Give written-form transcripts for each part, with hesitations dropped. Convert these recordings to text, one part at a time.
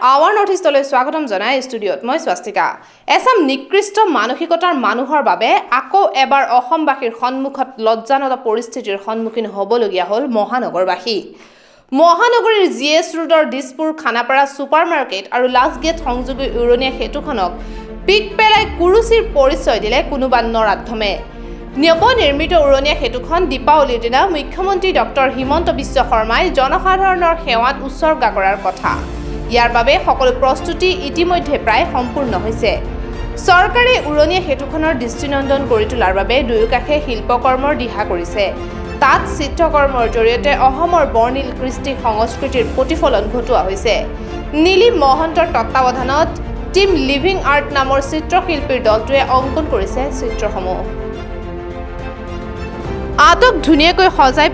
Hour north ইষ্টলৈ স্বাগতম জনাই ষ্টুডিঅ'ত মই স্বাস্তিকা। এছাম নিকৃষ্ট মানসিকতাৰ মানুহৰ বাবে আকৌ এবাৰ অসমবাসীৰ সন্মুখত লজ্জানত পৰিস্থিতিৰ সন্মুখীন হ'বলগীয়া হ'ল মহানগৰবাসী। মহানগৰীৰ জিএছ ৰোডৰ দিছপুৰ খানাপাৰা ছুপাৰ মাৰ্কেট আৰু লাষ্ট গেট সংযোগী উৰণীয়া সেতুখনক পিক পেলাই কুৰুচিৰ পৰিচয় দিলে কোনোবা নৰাধমে। নৱনিৰ্মিত উৰণীয়া সেতুখন দীপাৱলীৰ দিনা মুখ্যমন্ত্ৰী ডক্টৰ হিমন্ত বিশ্ব শৰ্মাই জনসাধাৰণৰ সেৱাত উৎসৰ্গা কৰাৰ কথা। ইয়াৰ বাবে সকলো প্ৰস্তুতি ইতিমধ্যে প্ৰায় সম্পূৰ্ণ হৈছে। চৰকাৰে উৰণীয়া সেতুখনৰ দৃষ্টিনন্দন কৰি তোলাৰ বাবে দুয়োকাষে শিল্পকৰ্মৰ দিহা কৰিছে। তাত চিত্ৰকৰ্মৰ জৰিয়তে অসমৰ বৰ্ণিল কৃষ্টি সংস্কৃতিৰ প্ৰতিফলন ঘটোৱা হৈছে। নীলিম মহন্তৰ তত্বাৱধানত টিম লিভিং আৰ্ট নামৰ চিত্ৰশিল্পীৰ দলটোৱে অংকন কৰিছে চিত্ৰসমূহ। আটক ধুনীয়াকৈ সজাই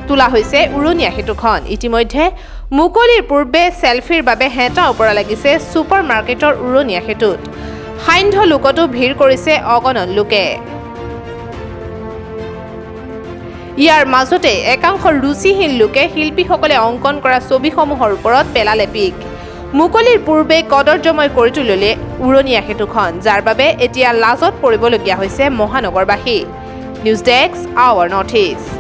তোলা হৈছে উৰণীয়া সেতুখন। ইতিমধ্যে মুকলিৰ পূৰ্বে চেলফিৰ বাবে হেঁচা ওপৰা লাগিছে ছুপাৰ মাৰ্কেটৰ উৰণীয়া সেতুত। সান্ধ্য লোকতো ভিৰ কৰিছে অগণন লোকে। ইয়াৰ মাজতে একাংশ ৰুচিহীন লোকে শিল্পীসকলে অংকন কৰা ছবিসমূহৰ ওপৰত পেলালে পিক। মুকলিৰ পূৰ্বে কদৰ্যময় কৰি তুলিলে উৰণীয়া সেতুখন, যাৰ বাবে এতিয়া লাজত পৰিবলগীয়া হৈছে মহানগৰবাসী। News desk our North east.